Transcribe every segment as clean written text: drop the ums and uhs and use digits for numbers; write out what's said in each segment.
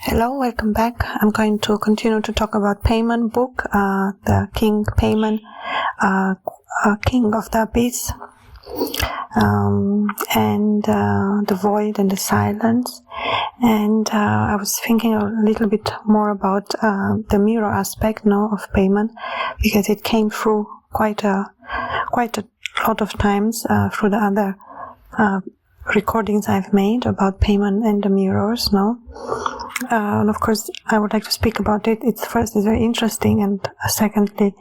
Hello, welcome back. I'm going to continue to talk about Paimon book, the King Paimon, King of the Abyss, and the Void and the Silence. And I was thinking a little bit more about the mirror aspect now of Paimon, because it came through quite a lot of times through the other recordings I've made about Paimon and the mirrors, no? And of course, I would like to speak about it. It's very interesting, and secondly,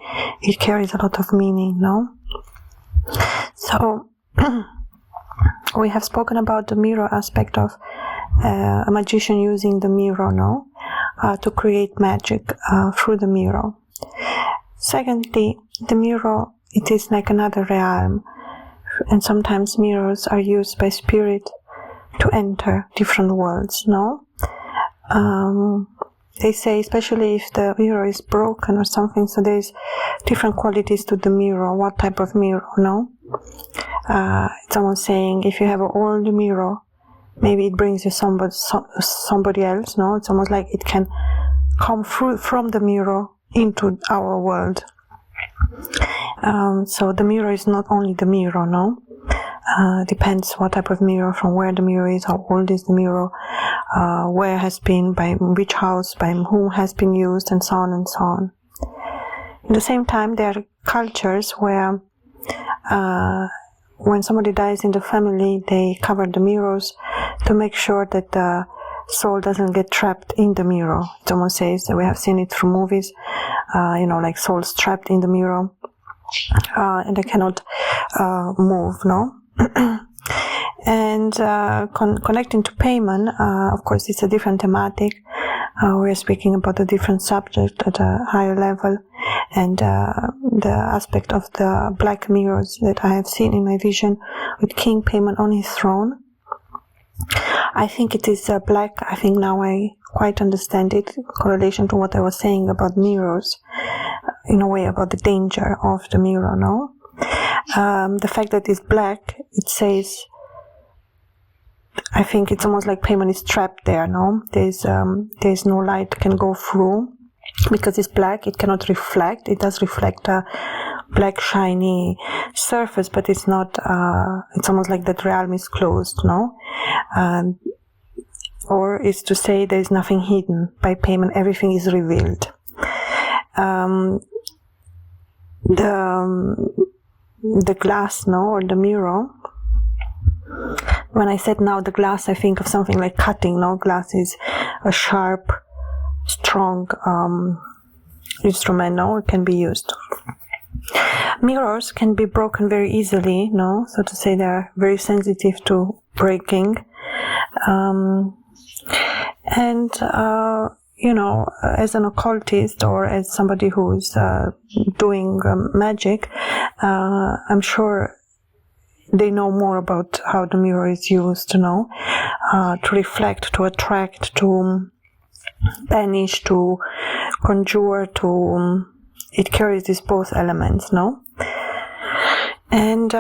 it carries a lot of meaning, no? So, we have spoken about the mirror aspect of a magician using the mirror, no? To create magic through the mirror. Secondly, the mirror, it is like another realm. And sometimes mirrors are used by spirit to enter different worlds, no? They say, especially if the mirror is broken or something, so there's different qualities to the mirror. What type of mirror, no? It's almost saying, if you have an old mirror, maybe it brings you somebody else, no? It's almost like it can come through from the mirror into our world. So the mirror is not only the mirror, no? Depends what type of mirror, from where the mirror is, how old is the mirror, where has been, by which house, by whom has been used, and so on and so on. At the same time, there are cultures where when somebody dies in the family, they cover the mirrors to make sure that the soul doesn't get trapped in the mirror. It almost says that we have seen it through movies, like souls trapped in the mirror, and they cannot move, no? And connecting to Paimon, of course, it's a different thematic. We're speaking about a different subject at a higher level, and the aspect of the black mirrors that I have seen in my vision with King Paimon on his throne. I think it is black. I think now I quite understand it in correlation to what I was saying about mirrors, in a way about the danger of the mirror, no? The fact that it's black, it says, I think it's almost like Paimon is trapped there, no? There's no light can go through, because it's black, it cannot reflect. It does reflect a black shiny surface, but it's not, it's almost like that realm is closed, no? Or is to say there is nothing hidden. By Paimon, everything is revealed. The glass, no, or the mirror. When I said now the glass, I think of something like cutting, no? Glass is a sharp, strong instrument, no? It can be used. Mirrors can be broken very easily, no? So to say, they're very sensitive to breaking. As an occultist or as somebody who is doing magic, I'm sure they know more about how the mirror is used, to reflect, to attract, to banish, to conjure, it carries these both elements, no? And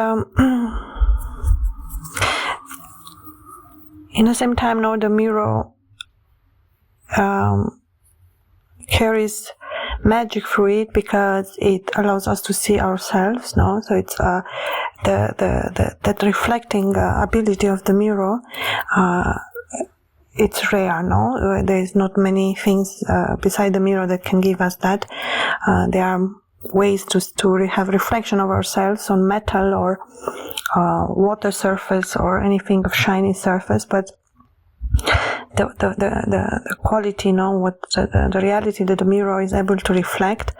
in the same time, no, the mirror carries magic through it, because it allows us to see ourselves, no? So it's that reflecting ability of the mirror. It's rare, no? There is not many things beside the mirror that can give us that. There are ways to have reflection of ourselves on metal or water surface or anything of shiny surface, but the quality, what the reality that the mirror is able to reflect,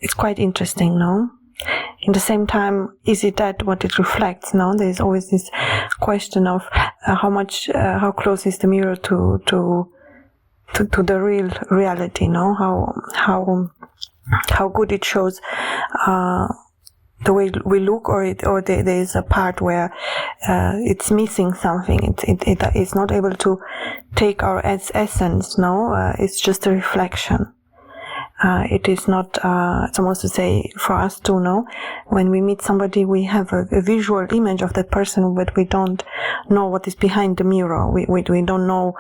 it's quite interesting, no? In the same time, is it that what it reflects? No, there is always this question of how close is the mirror to the real reality? No, how good it shows the way we look, or there is a part where it's missing something. It is not able to take our essence. No, it's just a reflection. It is not, it's almost to say for us to know, when we meet somebody, we have a visual image of that person, but we don't know what is behind the mirror. We don't know,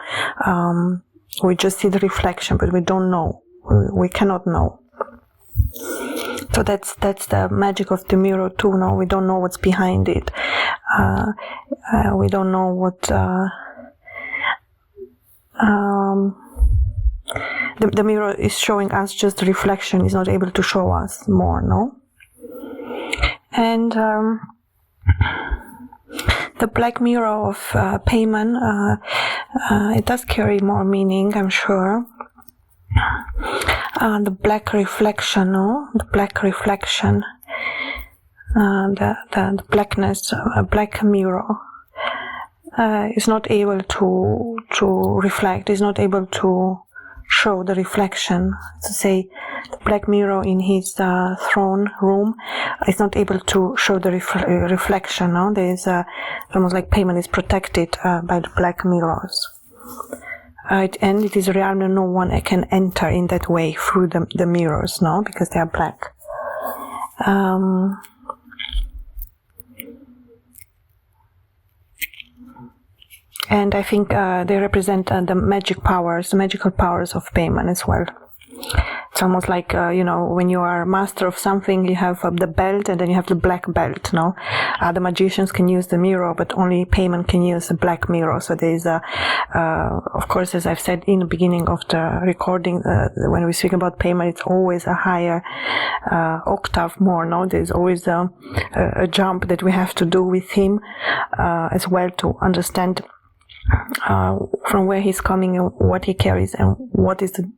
we just see the reflection, but we don't know. We cannot know. So that's the magic of the mirror too, no? We don't know what's behind it. We don't know what, the mirror is showing us just the reflection, is not able to show us more, no? And the black mirror of Paimon, it does carry more meaning, I'm sure. The black reflection, no? The black reflection, the blackness, a black mirror is not able to reflect, is not able to show the reflection. To say, the black mirror in his throne room is not able to show the reflection. No, there is almost like Paimon is protected by the black mirrors. And it is a realm that no one can enter in that way through the mirrors, no, because they are black. And I think they represent the magical powers of Paimon as well. It's almost like, when you are master of something, you have the belt and then you have the black belt, no? The magicians can use the mirror, but only Paimon can use the black mirror. So there is of course, as I've said in the beginning of the recording, when we speak about Paimon, it's always a higher octave more, no? There's always a jump that we have to do with him as well to understand from where he's coming and what he carries and what is the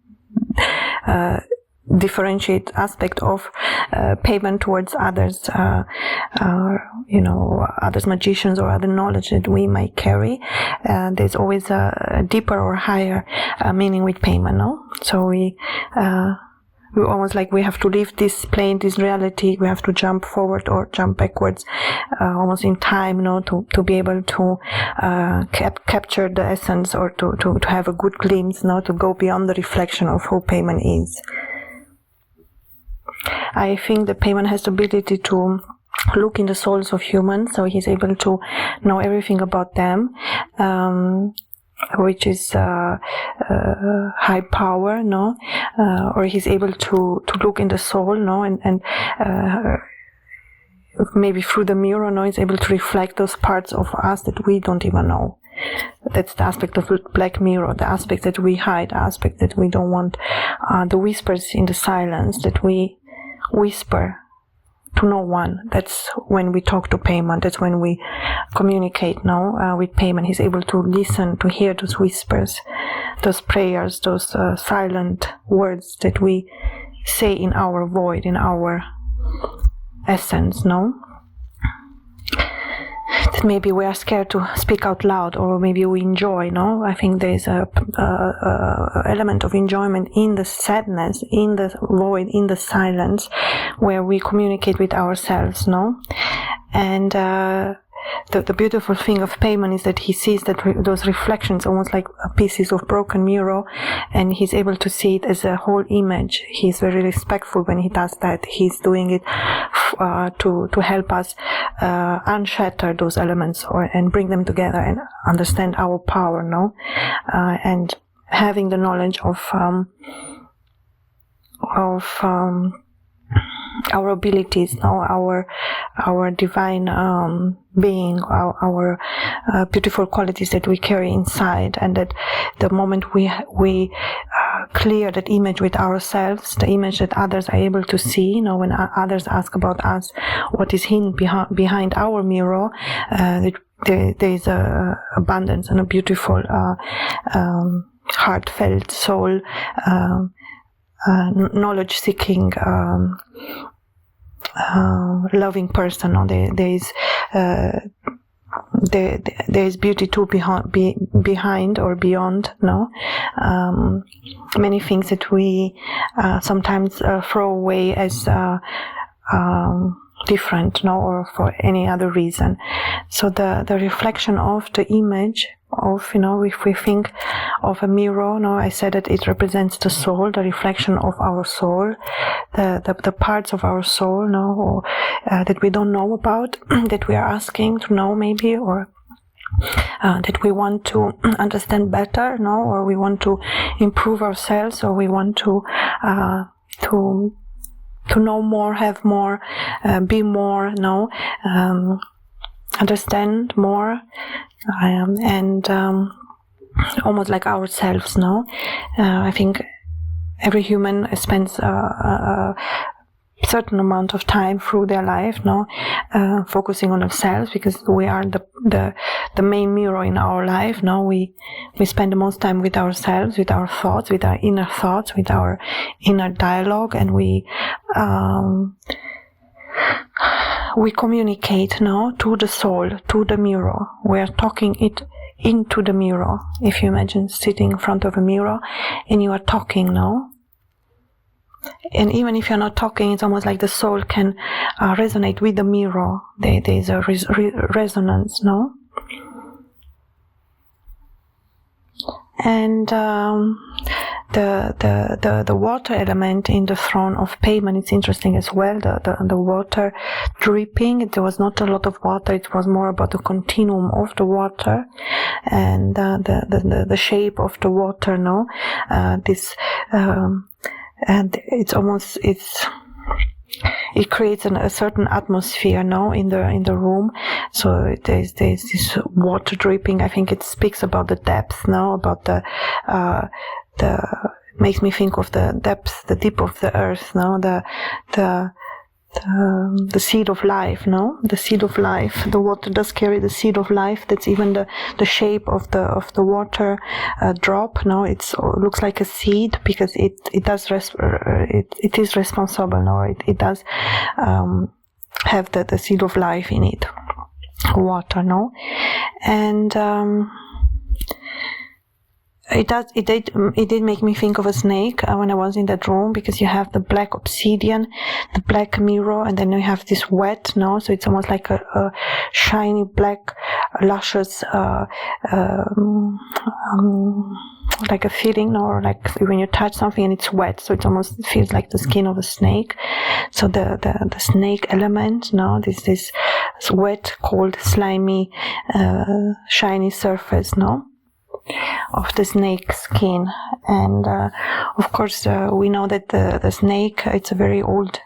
differentiate aspect of Paimon towards others, others magicians or other knowledge that we might carry. There's always a deeper or higher meaning with Paimon, no? So we almost like we have to leave this plane, this reality. We have to jump forward or jump backwards, almost in time, to be able to capture the essence or to have a good glimpse, to go beyond the reflection of who Paimon is. I think that Paimon has the ability to look in the souls of humans, so he's able to know everything about them. Which is high power, no? Or he's able to look in the soul, no? And maybe through the mirror, no? He's able to reflect those parts of us that we don't even know. That's the aspect of the black mirror, the aspect that we hide, the aspect that we don't want, the whispers in the silence that we whisper to no one. That's when we talk to Paimon. That's when we communicate now with Paimon. He's able to listen, to hear those whispers, those prayers, those silent words that we say in our void, in our essence, no? That maybe we are scared to speak out loud, or maybe we enjoy, no? I think there's a element of enjoyment in the sadness, in the void, in the silence, where we communicate with ourselves, no? And the beautiful thing of Paimon is that he sees that those reflections almost like pieces of broken mirror, and he's able to see it as a whole image. He's very respectful when he does that. He's doing it to help us unshatter those elements and bring them together and understand our power, no? And having the knowledge of our abilities, our divine being, our beautiful qualities that we carry inside, and that the moment we clear that image with ourselves, the image that others are able to see, when others ask about us, what is hidden behind our mirror, there is a abundance and a beautiful heartfelt soul, knowledge-seeking, loving person. There is beauty too behind or beyond. Many things that we sometimes throw away as different, or for any other reason. So the reflection of the image of, if we think of a mirror, I said that it represents the soul, the reflection of our soul, the parts of our soul, that we don't know about, that we are asking to know maybe, or that we want to understand better, or we want to improve ourselves, or we want to know more, have more, be more, understand more, and almost like ourselves. I think every human spends a certain amount of time through their life, focusing on themselves, because we are the main mirror in our life. We spend the most time with ourselves, with our thoughts, with our inner thoughts, with our inner dialogue, and we communicate to the soul, to the mirror. We are talking it into the mirror. If you imagine sitting in front of a mirror and you are talking and even if you're not talking, it's almost like the soul can resonate with the mirror. There's a resonance, and the water element in the throne of Paimon, it's interesting as well. The water dripping, there was not a lot of water, it was more about the continuum of the water and the shape of the water, and it creates a certain atmosphere in the room. So there's this water dripping. I think it speaks about the depth, about the makes me think of the depth, the deep of the earth, the seed of life, the seed of life. The water does carry the seed of life. That's even the shape of the water drop. It looks like a seed because it is responsible. It does have the seed of life in it, water. And it did make me think of a snake when I was in that room, because you have the black obsidian, the black mirror, and then you have this wet, so it's almost like a shiny black, luscious, like a feeling, or like when you touch something and it's wet, so it almost feels like the skin of a snake. So the snake element, this wet, cold, slimy, shiny surface, of the snake skin. And of course we know that the snake, it's a very old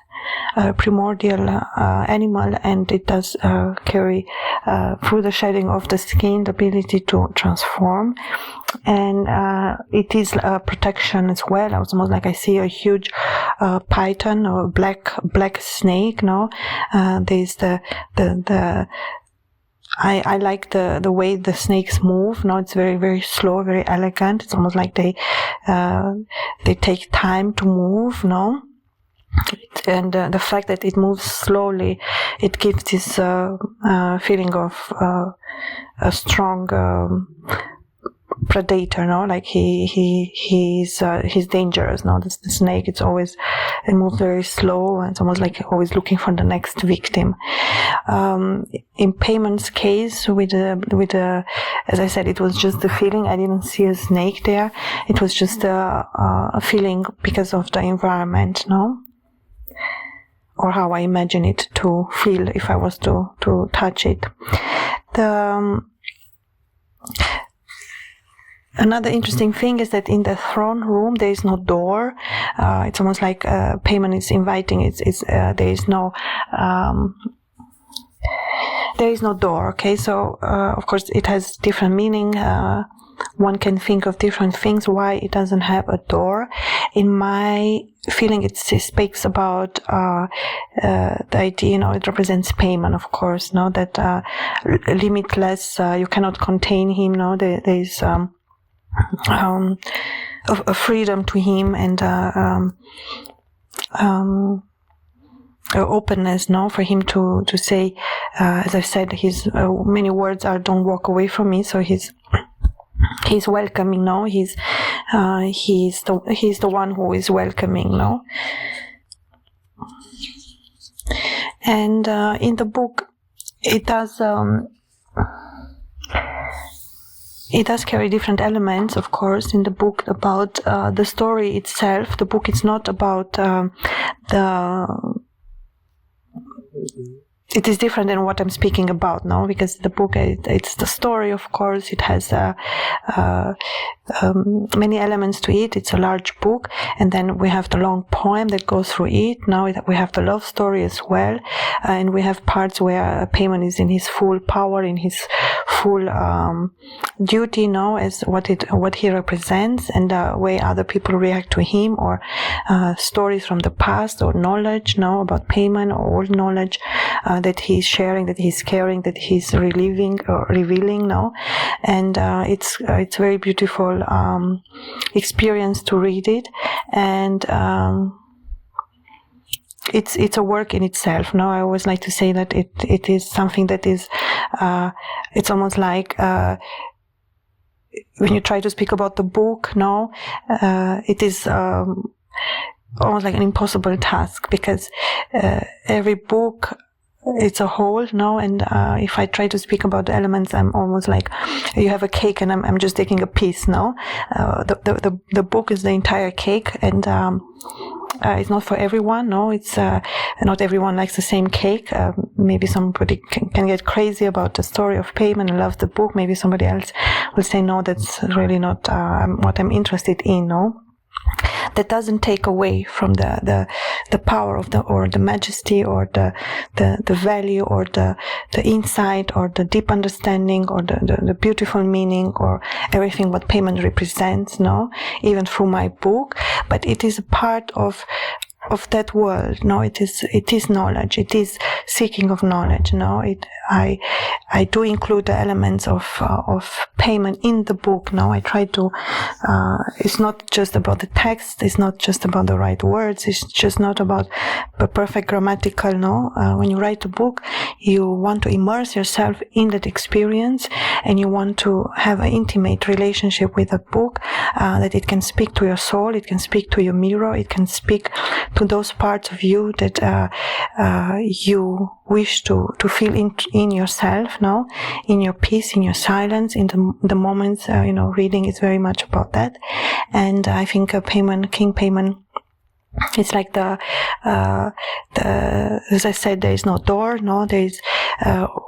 primordial animal, and it does carry through the shedding of the skin the ability to transform, and it is a protection as well. It's almost like I see a huge python or black snake. There's I like the way the snakes move. It's very, very slow, very elegant. It's almost like they take time to move, and the fact that it moves slowly, it gives this feeling of a strong predator, like he's dangerous. The snake, it moves very slow, and it's almost like always looking for the next victim. In Paimon's case, with as I said, it was just the feeling. I didn't see a snake there. It was just a feeling because of the environment, or how I imagine it to feel if I was to touch it. Another interesting thing is that in the throne room there is no door. It's almost like Paimon is inviting. There is no door. Okay, so of course it has different meaning. One can think of different things why it doesn't have a door. In my feeling, it speaks about the idea. It represents Paimon, of course. That limitless. You cannot contain him. There is a freedom to him, and openness, for him to say, as I've said, his many words are "Don't walk away from me." So he's welcoming. He's the one who is welcoming. And in the book, it does. it does carry different elements, of course, in the book about the story itself. The book is not about it is different than what I'm speaking about now, because the book, it's the story, of course. It has many elements to it. It's a large book, and then we have the long poem that goes through it. Now we have the love story as well, and we have parts where Paimon is in his full power, in his full duty, as what he represents, and the way other people react to him, or stories from the past, or knowledge about Paimon, or old knowledge that he's sharing, that he's caring, that he's reliving or revealing now. And it's very beautiful experience to read it, and it's a work in itself. I always like to say that it is something that is it's almost like when you try to speak about the book, it is almost like an impossible task, because every book, it's a whole, and if I try to speak about the elements, I'm almost like you have a cake and I'm just taking a piece. The book is the entire cake, and it's not for everyone. It's not everyone likes the same cake. Maybe somebody can get crazy about the story of Paimon and love the book. Maybe somebody else will say, no, that's really not what I'm interested in. That doesn't take away from the power of or the majesty, or the value, or the insight, or the deep understanding, or the beautiful meaning, or everything what Paimon represents, even through my book. But it is a part of that world. It is knowledge. It is seeking of knowledge. I do include the elements of Paimon in the book. I try to. It's not just about the text. It's not just about the right words. It's just not about the perfect grammatical. When you write a book, you want to immerse yourself in that experience, and you want to have an intimate relationship with the book. That it can speak to your soul. It can speak to your mirror. It can speak to those parts of you that you wish to feel in yourself, in your peace, in your silence, in the moments. Reading is very much about that. And I think King Paimon, it's like the as I said, there is no door, there is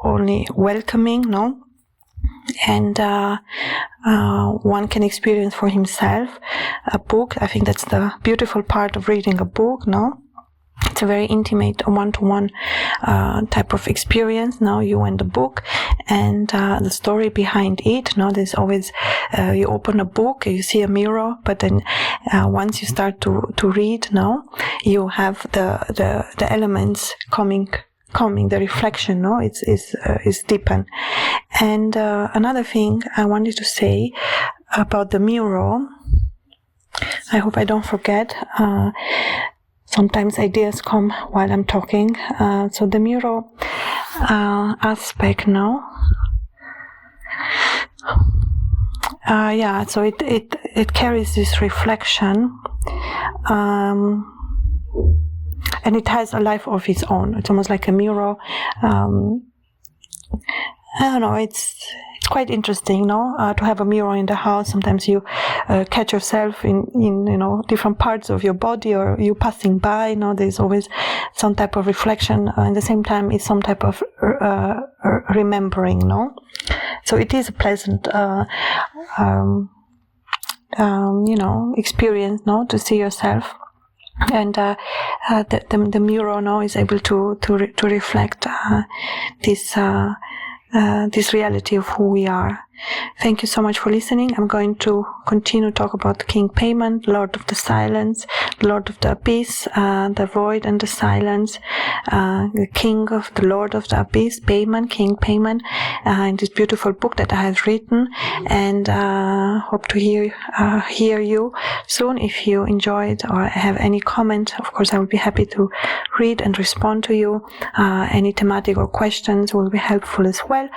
only welcoming, and one can experience for himself a book. I think that's the beautiful part of reading a book. It's a very intimate, one-to-one type of experience. You and the book, and the story behind it. There's always you open a book, you see a mirror, but then once you start to read, you have the elements coming, the reflection, is deepened. And another thing I wanted to say about the mirror, I hope I don't forget. Sometimes ideas come while I'm talking. So the mirror aspect so it carries this reflection, and it has a life of its own. It's almost like a mirror. I don't know, it's quite interesting, to have a mirror in the house. Sometimes you catch yourself in different parts of your body, or you passing by. There's always some type of reflection. At the same time, it's some type of remembering. So it is a pleasant, experience. To see yourself. And the mirror is able to reflect this reality of who we are. Thank you so much for listening. I'm going to continue to talk about King Paimon, Lord of the Silence, Lord of the Abyss, the Void and the Silence, the King of the Lord of the Abyss, Paimon, King Paimon, in this beautiful book that I have written. And hope to hear you soon. If you enjoyed or have any comment, of course I will be happy to read and respond to you. Any thematic or questions will be helpful as well.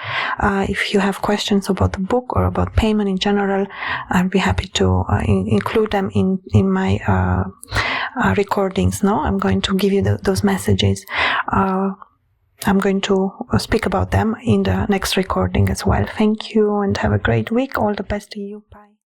If you have questions about the book or about Paimon in general, I'll be happy to include them in my recordings. I'm going to give you those messages. I'm going to speak about them in the next recording as well. Thank you and have a great week. All the best to you. Bye.